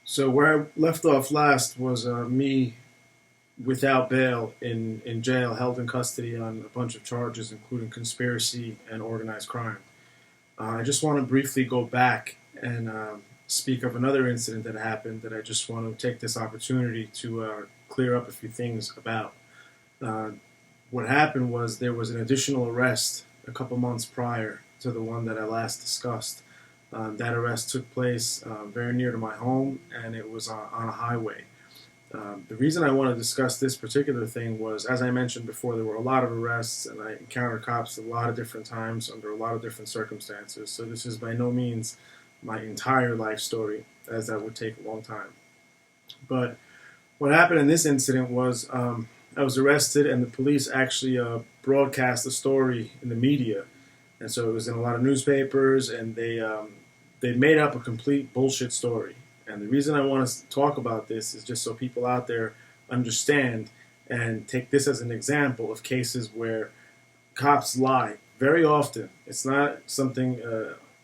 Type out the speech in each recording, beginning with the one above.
So where I left off last was me without bail in jail, held in custody on a bunch of charges, including conspiracy and organized crime. I just want to briefly go back and speak of another incident that happened that I just want to take this opportunity to clear up a few things about. Uh, what happened was there was an additional arrest a couple months prior to the one that I last discussed. That arrest took place very near to my home, and it was on a highway. The reason I want to discuss this particular thing was, as I mentioned before, there were a lot of arrests, and I encountered cops a lot of different times under a lot of different circumstances. So this is by no means my entire life story, as that would take a long time. But what happened in this incident was I was arrested, and the police actually broadcast the story in the media, and so it was in a lot of newspapers, and they made up a complete bullshit story. And the reason I want to talk about this is just so people out there understand and take this as an example of cases where cops lie very often. It's not something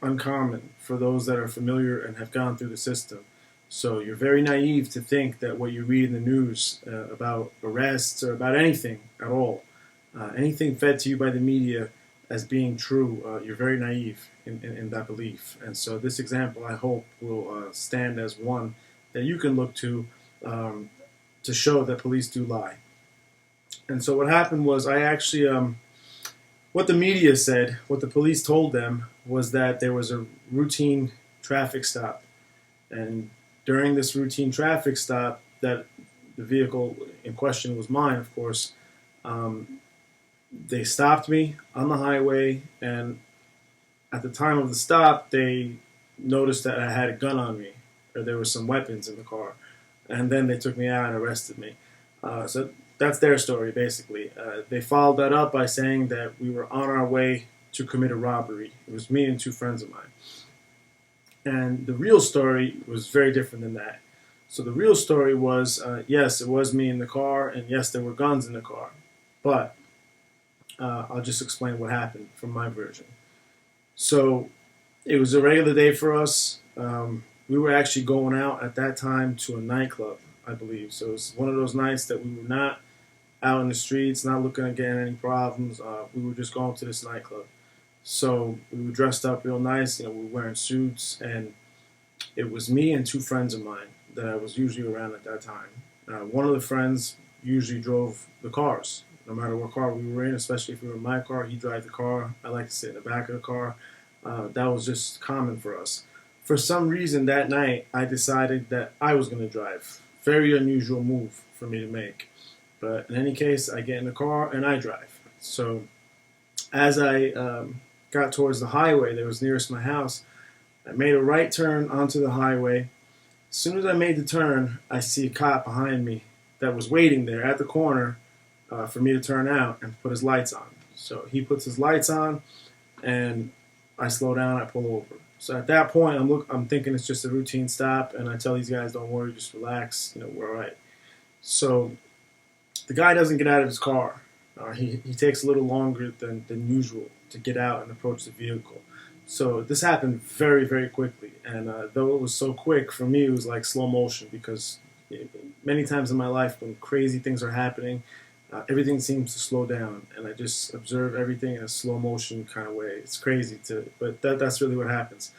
uncommon for those that are familiar and have gone through the system. So you're very naive to think that what you read in the news about arrests or about anything at all, anything fed to you by the media as being true, you're very naive in that belief. And so this example, I hope, will stand as one that you can look to show that police do lie. And so what happened was I actually, what the media said, what the police told them was that there was a routine traffic stop. And during this routine traffic stop, that the vehicle in question was mine, of course, they stopped me on the highway, and at the time of the stop, they noticed that I had a gun on me, or there were some weapons in the car, and then they took me out and arrested me. So that's their story, basically. They followed that up by saying that we were on our way to commit a robbery. It was me and two friends of mine. And the real story was very different than that. So the real story was, yes, it was me in the car, and yes, there were guns in the car. But I'll just explain what happened from my version. So it was a regular day for us. We were actually going out at that time to a nightclub, I believe. So it was one of those nights that we were not out in the streets, not looking to get in any problems. We were just going to this nightclub. So we were dressed up real nice. We were wearing suits, and it was me and two friends of mine that I was usually around at that time. One of the friends usually drove the cars, no matter what car we were in, especially if we were in my car. He'd drive the car. I like to sit in the back of the car. That was just common for us. For some reason that night, I decided that I was going to drive. Very unusual move for me to make. But in any case, I get in the car and I drive. So as I got towards the highway that was nearest my house, I made a right turn onto the highway. As soon as I made the turn, I see a cop behind me that was waiting there at the corner for me to turn out and put his lights on. So he puts his lights on, and I slow down, I pull over. So at that point, I'm thinking it's just a routine stop, and I tell these guys, don't worry, just relax, we're all right. So the guy doesn't get out of his car. He takes a little longer than usual to get out and approach the vehicle. So this happened very, very quickly. And though it was so quick, for me it was like slow motion, because many times in my life when crazy things are happening, everything seems to slow down, and I just observe everything in a slow motion kind of way. It's crazy, but that's really what happens.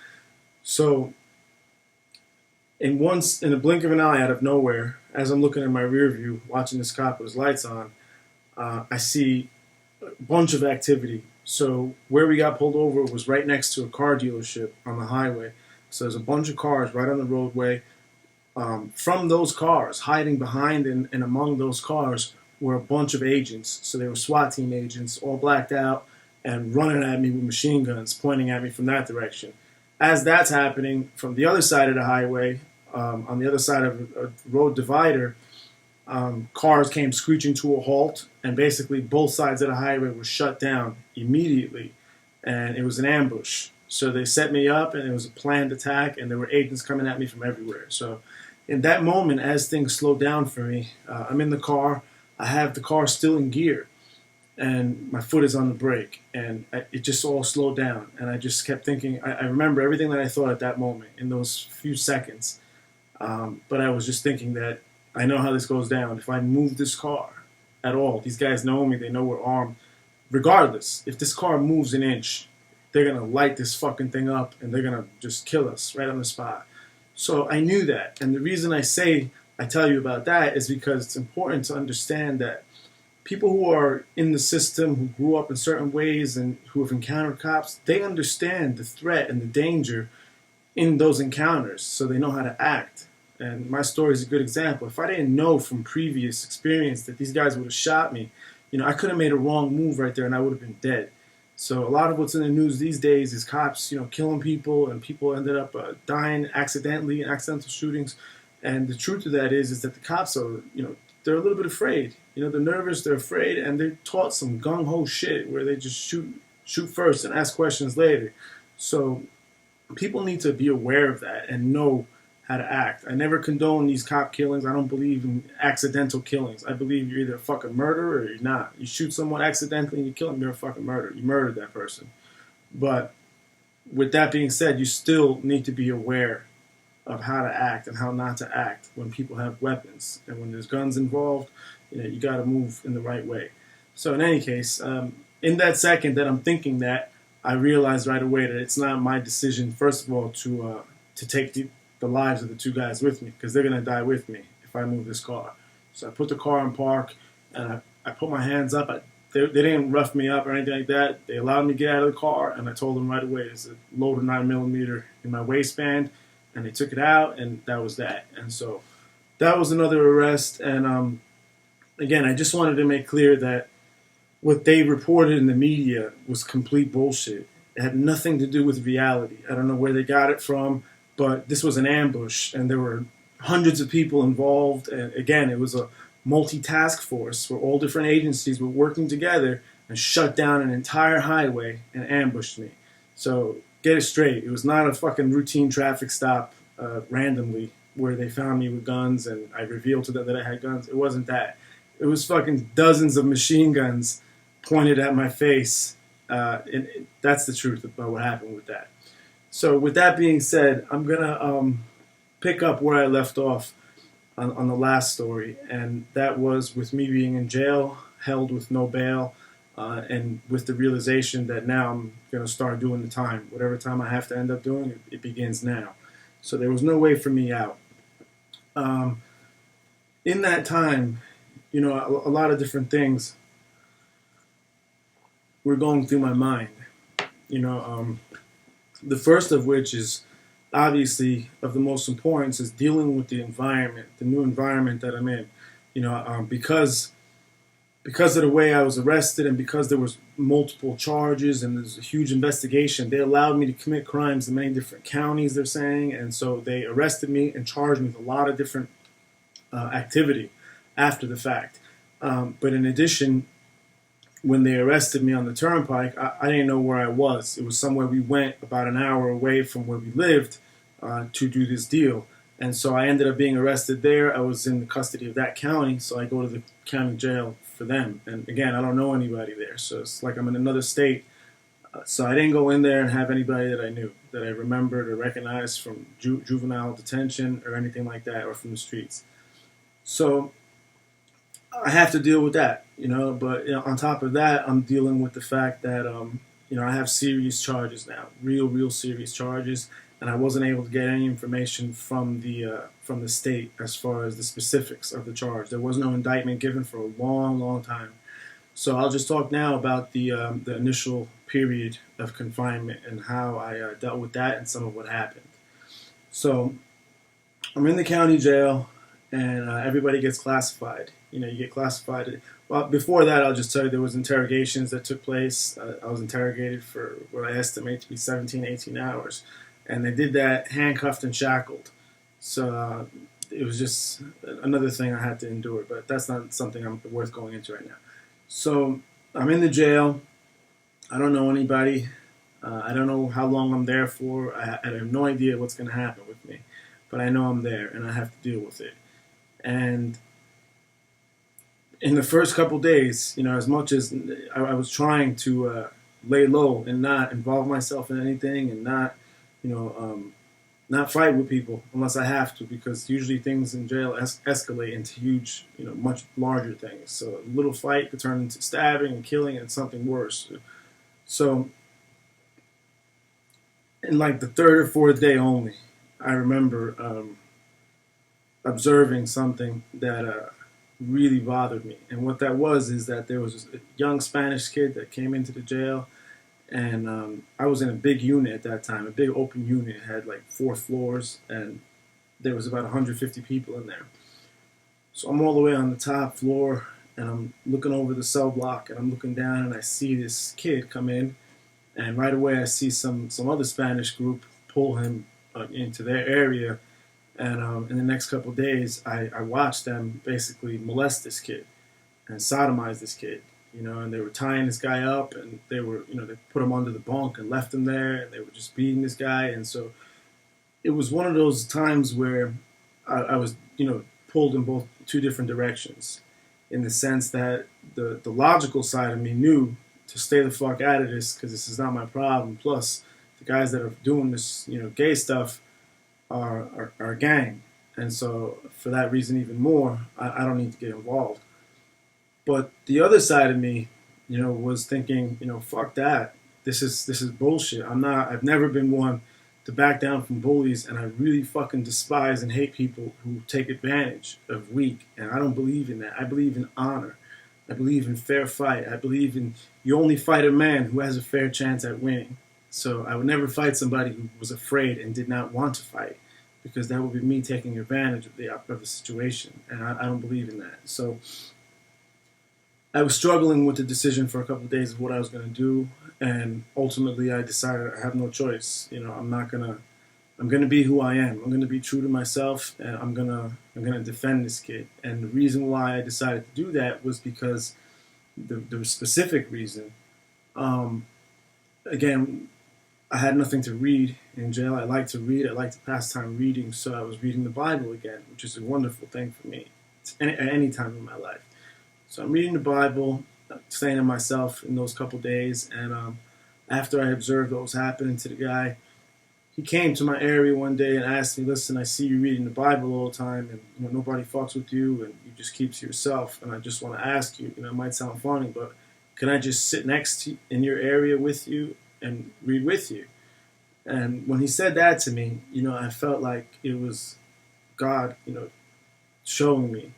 So in a blink of an eye, out of nowhere, as I'm looking in my rear view, watching this cop with his lights on, I see a bunch of activity. So where we got pulled over was right next to a car dealership on the highway. So there's a bunch of cars right on the roadway. From those cars, hiding behind and among those cars, were a bunch of agents. So they were SWAT team agents, all blacked out, and running at me with machine guns, pointing at me from that direction. As that's happening, from the other side of the highway, on the other side of a road divider, cars came screeching to a halt, and basically both sides of the highway were shut down immediately, and it was an ambush. So they set me up, and it was a planned attack, and there were agents coming at me from everywhere. So in that moment, as things slowed down for me, I'm in the car. I have the car still in gear, and my foot is on the brake, and it just all slowed down. And I just kept thinking, I remember everything that I thought at that moment, in those few seconds. But I was just thinking that I know how this goes down. If I move this car at all, these guys know me, they know we're armed. Regardless, if this car moves an inch, they're going to light this fucking thing up and they're going to just kill us right on the spot. So I knew that. And the reason I tell you about that is because it's important to understand that people who are in the system, who grew up in certain ways and who have encountered cops, they understand the threat and the danger in those encounters, so they know how to act. And my story is a good example. If I didn't know from previous experience that these guys would have shot me, I could have made a wrong move right there and I would have been dead. So a lot of what's in the news these days is cops, killing people, and people ended up dying accidentally in accidental shootings. And the truth of that is that the cops are, they're a little bit afraid. They're nervous, they're afraid, and they're taught some gung ho shit where they just shoot first and ask questions later. So people need to be aware of that and know how to act. I never condone these cop killings. I don't believe in accidental killings. I believe you're either a fucking murderer or you're not. You shoot someone accidentally and you kill them, you're a fucking murderer. You murdered that person. But with that being said, you still need to be aware of how to act and how not to act when people have weapons. And when there's guns involved, you got to move in the right way. So in any case, in that second that I'm thinking that, I realized right away that it's not my decision, first of all, to take the lives of the two guys with me, because they're going to die with me if I move this car. So I put the car in park, and I put my hands up. They didn't rough me up or anything like that. They allowed me to get out of the car, and I told them right away, there's a loaded 9mm in my waistband, and they took it out, and that was that. And so that was another arrest. And again, I just wanted to make clear that what they reported in the media was complete bullshit. It had nothing to do with reality. I don't know where they got it from, but this was an ambush, and there were hundreds of people involved. And again, it was a multi-task force where all different agencies were working together and shut down an entire highway and ambushed me. So get it straight. It was not a fucking routine traffic stop randomly where they found me with guns and I revealed to them that I had guns. It wasn't that. It was fucking dozens of machine guns pointed at my face. And that's the truth about what happened with that. So with that being said, I'm going to pick up where I left off on the last story. And that was with me being in jail, held with no bail, and with the realization that now I'm going to start doing the time. Whatever time I have to end up doing, it begins now. So there was no way for me out. In that time, a lot of different things were going through my mind. The first of which is obviously of the most importance is dealing with the environment, the new environment that I'm in. Because of the way I was arrested and because there was multiple charges and there's a huge investigation, they allowed me to commit crimes in many different counties, they're saying. And so they arrested me and charged me with a lot of different activity after the fact. But in addition, when they arrested me on the turnpike, I didn't know where I was. It was somewhere we went about an hour away from where we lived to do this deal. And so I ended up being arrested there. I was in the custody of that county, so I go to the county jail for them. And again, I don't know anybody there, so it's like I'm in another state. So I didn't go in there and have anybody that I knew, that I remembered or recognized from juvenile detention or anything like that, or from the streets. So I have to deal with that, but on top of that, I'm dealing with the fact that, I have serious charges now, real serious charges, and I wasn't able to get any information from the state as far as the specifics of the charge. There was no indictment given for a long time. So I'll just talk now about the initial period of confinement and how I dealt with that and some of what happened. So I'm in the county jail, and everybody gets classified. You get classified. Well, before that, I'll just tell you there was interrogations that took place. I was interrogated for what I estimate to be 17, 18 hours. And they did that handcuffed and shackled. So it was just another thing I had to endure. But that's not something I'm worth going into right now. So I'm in the jail. I don't know anybody. I don't know how long I'm there for. I have no idea what's going to happen with me. But I know I'm there, and I have to deal with it. And in the first couple days, as much as I was trying to lay low and not involve myself in anything and not, not fight with people unless I have to, because usually things in jail escalate into huge, much larger things. So a little fight could turn into stabbing and killing and something worse. So in like the third or fourth day only, I remember observing something that really bothered me. And what that was is that there was a young Spanish kid that came into the jail, and I was in a big unit at that time, a big open unit. It had like 4 floors, and there was about 150 people in there. So I'm all the way on the top floor, and I'm looking over the cell block, and I'm looking down, and I see this kid come in, and right away I see some other Spanish group pull him into their area, and in the next couple of days, I watched them basically molest this kid and sodomize this kid. And they were tying this guy up, and they they put him under the bunk and left him there, and they were just beating this guy. And so it was one of those times where I was, pulled in both two different directions, in the sense that the logical side of me knew to stay the fuck out of this because this is not my problem. Plus, the guys that are doing this, gay stuff are a gang, and so for that reason, even more, I don't need to get involved. But the other side of me, was thinking, fuck that. This is bullshit. I've never been one to back down from bullies, and I really fucking despise and hate people who take advantage of weak. And I don't believe in that. I believe in honor. I believe in fair fight. I believe in you only fight a man who has a fair chance at winning. So I would never fight somebody who was afraid and did not want to fight, because that would be me taking advantage of the situation, and I don't believe in that. So I was struggling with the decision for a couple of days of what I was going to do, and ultimately I decided I have no choice. I'm gonna be who I am. I'm gonna be true to myself, and I'm gonna defend this kid. And the reason why I decided to do that was because the specific reason. Again, I had nothing to read in jail. I like to read. I like to pass time reading, so I was reading the Bible again, which is a wonderful thing for me at any time in my life. So I'm reading the Bible, saying to myself in those couple days, and after I observed what was happening to the guy, he came to my area one day and asked me, "Listen, I see you reading the Bible all the time, and nobody fucks with you, and you just keep to yourself. And I just want to ask you, it might sound funny, but can I just sit next to in your area with you and read with you?" And when he said that to me, I felt like it was God, showing me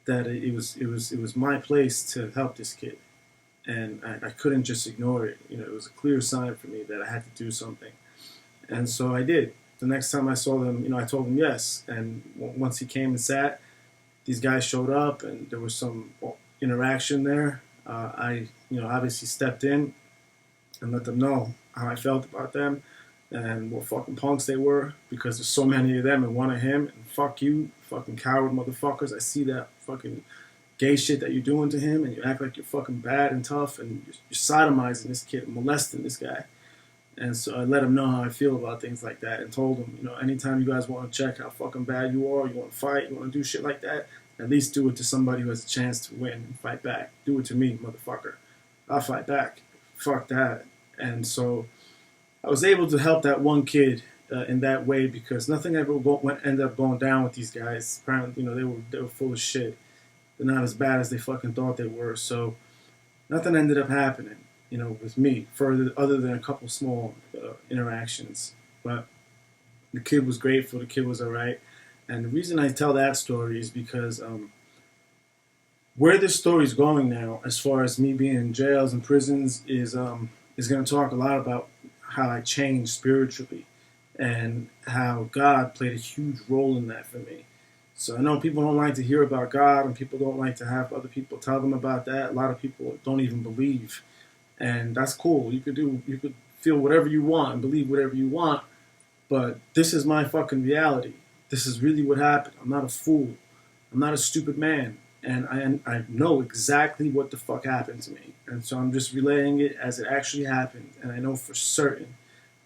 that it was my place to help this kid, and I couldn't just ignore it. It was a clear sign for me that I had to do something, and so I did. The next time I saw them, I told them yes, and once he came and sat, these guys showed up, and there was some interaction there. I, obviously stepped in and let them know how I felt about them and what fucking punks they were, because there's so many of them and one of him, and fuck you, fucking coward motherfuckers. I see that fucking gay shit that you're doing to him, and you act like you're fucking bad and tough, and you're sodomizing this kid, molesting this guy. And so I let him know how I feel about things like that, and told him, anytime you guys want to check how fucking bad you are, you want to fight, you want to do shit like that, at least do it to somebody who has a chance to win and fight back. Do it to me, motherfucker. I'll fight back. Fuck that. And so I was able to help that one kid in that way, because nothing ever ended up going down with these guys. Apparently, they were full of shit. They're not as bad as they fucking thought they were. So nothing ended up happening, with me, further other than a couple small interactions. But the kid was grateful. The kid was all right. And the reason I tell that story is because where this story is going now, as far as me being in jails and prisons, is going to talk a lot about how I changed spiritually and how God played a huge role in that for me. So I know people don't like to hear about God, and people don't like to have other people tell them about that. A lot of people don't even believe, and that's cool. You could feel whatever you want and believe whatever you want, but this is my fucking reality. This is really what happened. I'm not a fool. I'm not a stupid man. And I know exactly what the fuck happened to me. And so I'm just relaying it as it actually happened. And I know for certain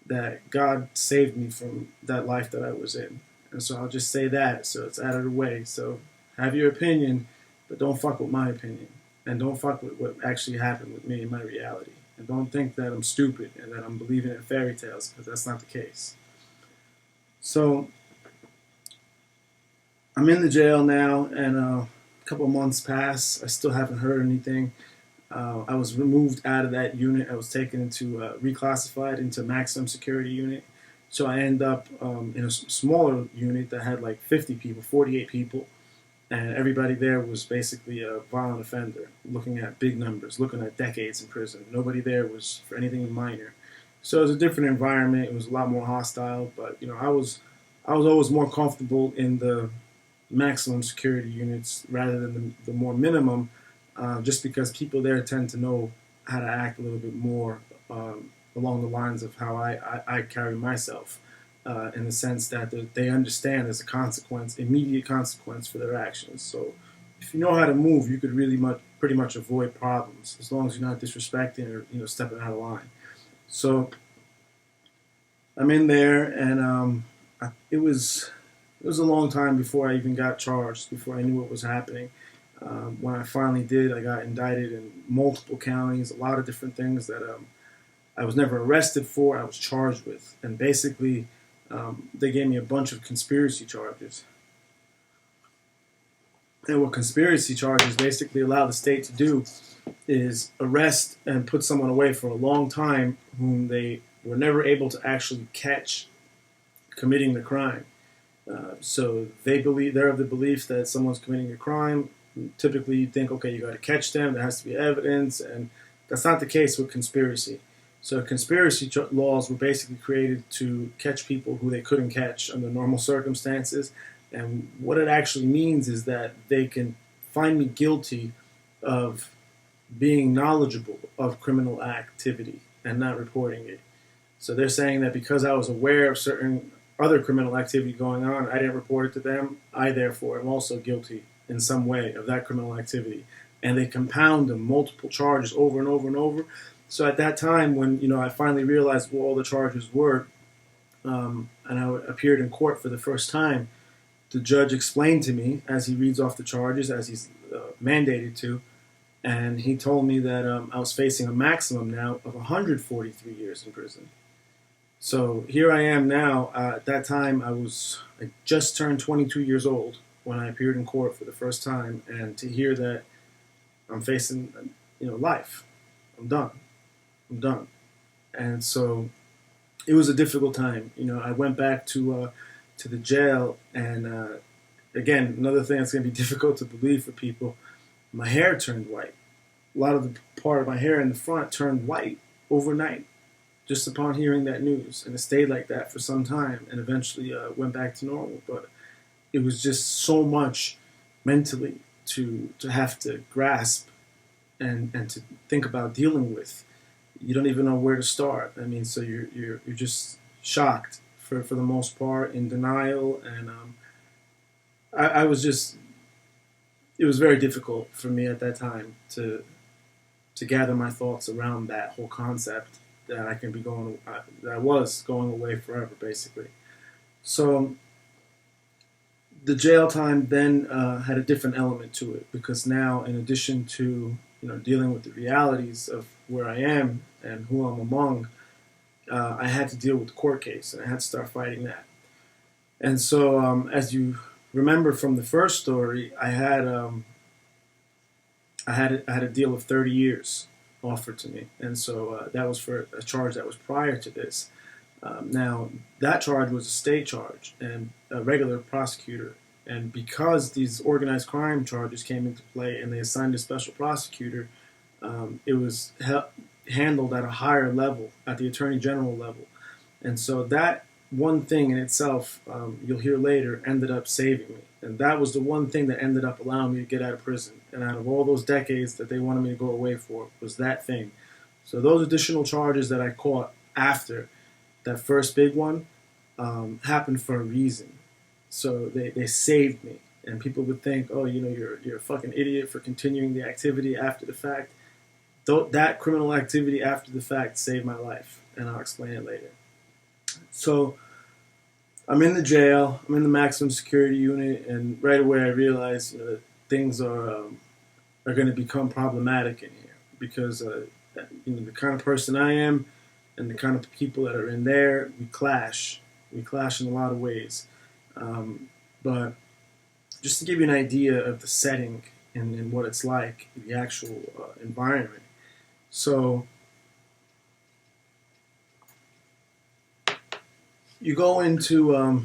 that God saved me from that life that I was in. And so I'll just say that, so it's out of the way. So have your opinion, but don't fuck with my opinion. And don't fuck with what actually happened with me in my reality. And don't think that I'm stupid and that I'm believing in fairy tales, because that's not the case. So I'm in the jail now, and a couple of months pass. I still haven't heard anything. I was removed out of that unit. I was taken into reclassified into maximum security unit. So I end up in a smaller unit that had like 50 people, 48 people, and everybody there was basically a violent offender, looking at big numbers, looking at decades in prison. Nobody there was for anything minor. So it was a different environment. It was a lot more hostile, but I was always more comfortable in the maximum security units rather than the more minimum, just because people there tend to know how to act a little bit more along the lines of how I carry myself, in the sense that they understand there's a consequence, immediate consequence for their actions. So if you know how to move, you could really pretty much avoid problems as long as you're not disrespecting or stepping out of line. So I'm in there, and it was a long time before I even got charged, before I knew what was happening. When I finally did, I got indicted in multiple counties, a lot of different things that I was never arrested for. I was charged with, and basically, they gave me a bunch of conspiracy charges. And what conspiracy charges basically allow the state to do is arrest and put someone away for a long time whom they were never able to actually catch committing the crime. So they're of the belief that someone's committing a crime. Typically, you think, okay, you got to catch them. There has to be evidence, and that's not the case with conspiracy. So conspiracy laws were basically created to catch people who they couldn't catch under normal circumstances. And what it actually means is that they can find me guilty of being knowledgeable of criminal activity and not reporting it. So they're saying that because I was aware of certain other criminal activity going on, I didn't report it to them. I therefore am also guilty in some way of that criminal activity. And they compound them, multiple charges over and over and over. So at that time, when I finally realized what all the charges were, and I appeared in court for the first time, the judge explained to me as he reads off the charges, as he's mandated to, and he told me that I was facing a maximum now of 143 years in prison. So here I am now. At that time, I just turned 22 years old when I appeared in court for the first time, and to hear that I'm facing, life, I'm done. I'm done. And so it was a difficult time. I went back to the jail, and again, another thing that's going to be difficult to believe for people. My hair turned white. A lot of the part of my hair in the front turned white overnight, just upon hearing that news, and it stayed like that for some time, and eventually went back to normal. But it was just so much mentally to have to grasp and to think about dealing with. You don't even know where to start. I mean, so you're just shocked for the most part, in denial, and I was just. It was very difficult for me at that time to gather my thoughts around that whole concept that I can be going, that I was going away forever, basically. So the jail time then had a different element to it, because now, in addition to dealing with the realities of where I am and who I'm among, I had to deal with the court case, and I had to start fighting that. And so, as you remember from the first story, I had a deal of 30 years offered to me, and so that was for a charge that was prior to this. Now, that charge was a state charge and a regular prosecutor, and because these organized crime charges came into play and they assigned a special prosecutor, it was handled at a higher level, at the attorney general level, and so that one thing in itself, you'll hear later, ended up saving me. And that was the one thing that ended up allowing me to get out of prison. And out of all those decades that they wanted me to go away for, was that thing. So those additional charges that I caught after that first big one happened for a reason. So they saved me. And people would think, oh, you're a fucking idiot for continuing the activity after the fact. That criminal activity after the fact saved my life. And I'll explain it later. So I'm in the jail. I'm in the maximum security unit, and right away I realize that things are going to become problematic in here, because the kind of person I am and the kind of people that are in there, we clash. We clash in a lot of ways. But just to give you an idea of the setting and what it's like, the actual environment. So you go into a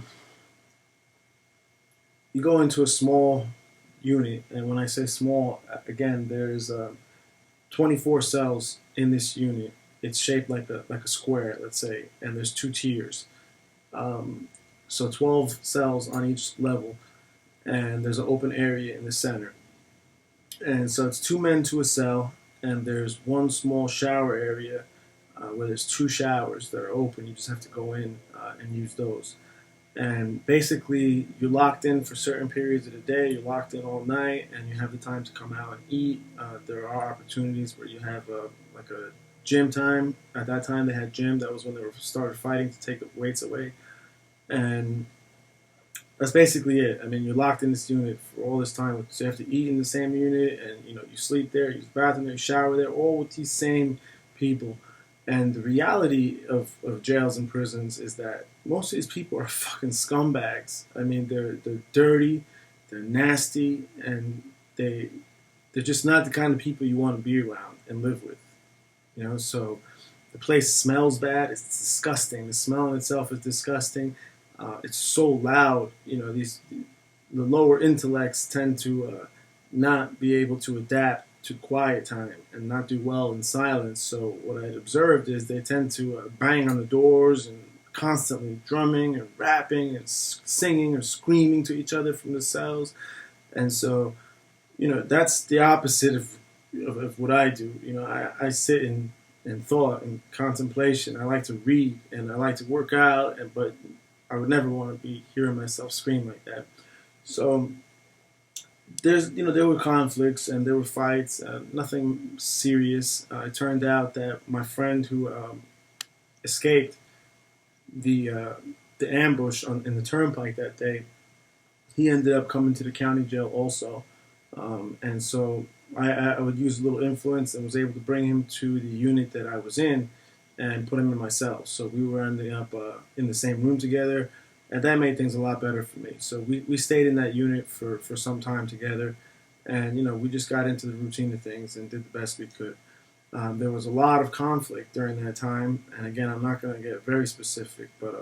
small unit, and when I say small, again, there's 24 cells in this unit. It's shaped like a square, let's say, and there's two tiers. Um, so 12 cells on each level, and there's an open area in the center. And so it's two men to a cell, and there's one small shower area where there's two showers that are open. You just have to go in and use those. And basically, you're locked in for certain periods of the day. You're locked in all night, and you have the time to come out and eat. There are opportunities where you have like a gym time. At that time, they had gym. That was when they started fighting to take the weights away. And that's basically it. I mean, you're locked in this unit for all this time, so you have to eat in the same unit, and you sleep there, you use the bathroom there, you shower there, all with these same people. And the reality of jails and prisons is that most of these people are fucking scumbags. I mean, they're dirty, they're nasty, and they're just not the kind of people you want to be around and live with. So the place smells bad. It's disgusting. The smell in itself is disgusting. It's so loud. The lower intellects tend to not be able to adapt to quiet time and not do well in silence. So what I'd observed is they tend to bang on the doors and constantly drumming and rapping and singing or screaming to each other from the cells. And so, that's the opposite of what I do. I sit in thought and contemplation. I like to read and I like to work out, but I would never want to be hearing myself scream like that. So there were conflicts and there were fights, nothing serious. It turned out that my friend who escaped the ambush in the turnpike that day, he ended up coming to the county jail also. And so I would use a little influence and was able to bring him to the unit that I was in and put him in my cell. So we were ending up in the same room together, and that made things a lot better for me. So we stayed in that unit for some time together, and we just got into the routine of things and did the best we could. There was a lot of conflict during that time, and again, I'm not going to get very specific, but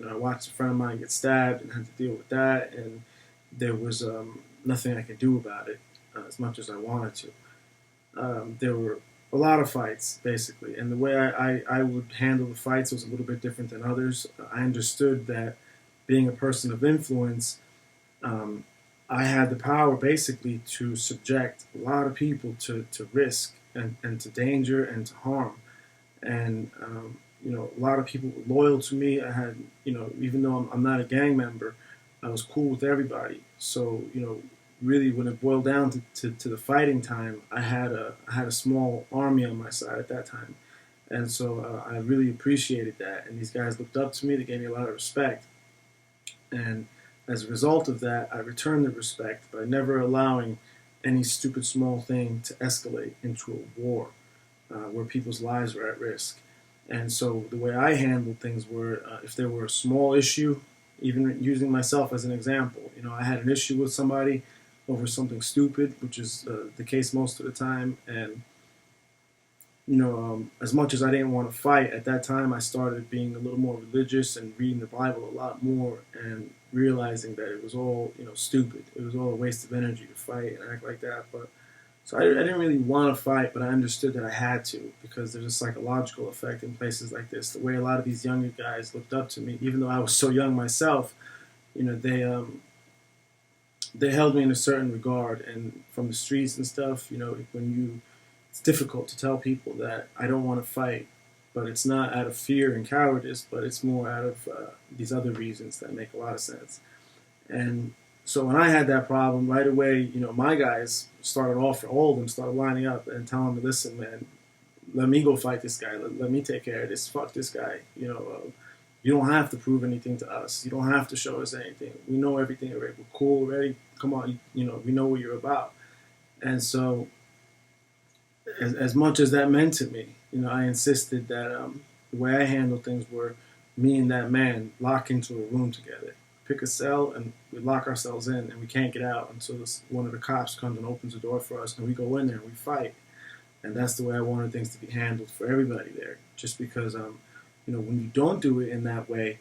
I watched a friend of mine get stabbed and had to deal with that, and there was nothing I could do about it as much as I wanted to. There were a lot of fights, basically, and the way I would handle the fights was a little bit different than others. I understood that being a person of influence, I had the power basically to subject a lot of people to risk and to danger and to harm. And, a lot of people were loyal to me. I had, even though I'm not a gang member, I was cool with everybody. So, really when it boiled down to the fighting time, I had a small army on my side at that time. And so I really appreciated that. And these guys looked up to me. They gave me a lot of respect. And as a result of that, I returned the respect by never allowing any stupid small thing to escalate into a war where people's lives were at risk. And so the way I handled things were, if there were a small issue, even using myself as an example, I had an issue with somebody over something stupid, which is the case most of the time. And, as much as I didn't want to fight, at that time I started being a little more religious and reading the Bible a lot more and realizing that it was all, stupid. It was all a waste of energy to fight and act like that. But so I didn't really want to fight, but I understood that I had to because there's a psychological effect in places like this. The way a lot of these younger guys looked up to me, even though I was so young myself, they held me in a certain regard. And from the streets and stuff, it's difficult to tell people that I don't want to fight, but it's not out of fear and cowardice, but it's more out of these other reasons that make a lot of sense. And so when I had that problem, right away, my guys started off, all of them started lining up and telling me, listen, man, let me go fight this guy. Let me take care of this. Fuck this guy. You don't have to prove anything to us. You don't have to show us anything. We know everything already. We're cool already. Come on, we know what you're about. And so as much as that meant to me, I insisted that the way I handled things were me and that man lock into a room together, pick a cell, and we lock ourselves in, and we can't get out until one of the cops comes and opens the door for us, and we go in there and we fight. And that's the way I wanted things to be handled for everybody there. Just because, when you don't do it in that way,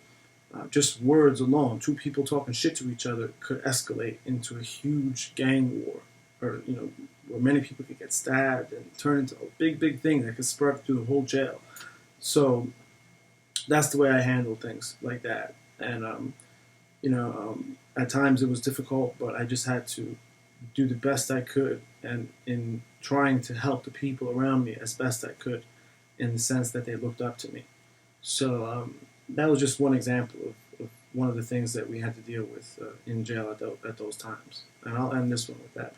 just words alone, two people talking shit to each other could escalate into a huge gang war, or where many people could get stabbed and turn into a big, big thing that could spread through the whole jail. So that's the way I handle things like that. And at times it was difficult, but I just had to do the best I could, and in trying to help the people around me as best I could, in the sense that they looked up to me. So that was just one example of one of the things that we had to deal with in jail at those times. And I'll end this one with that.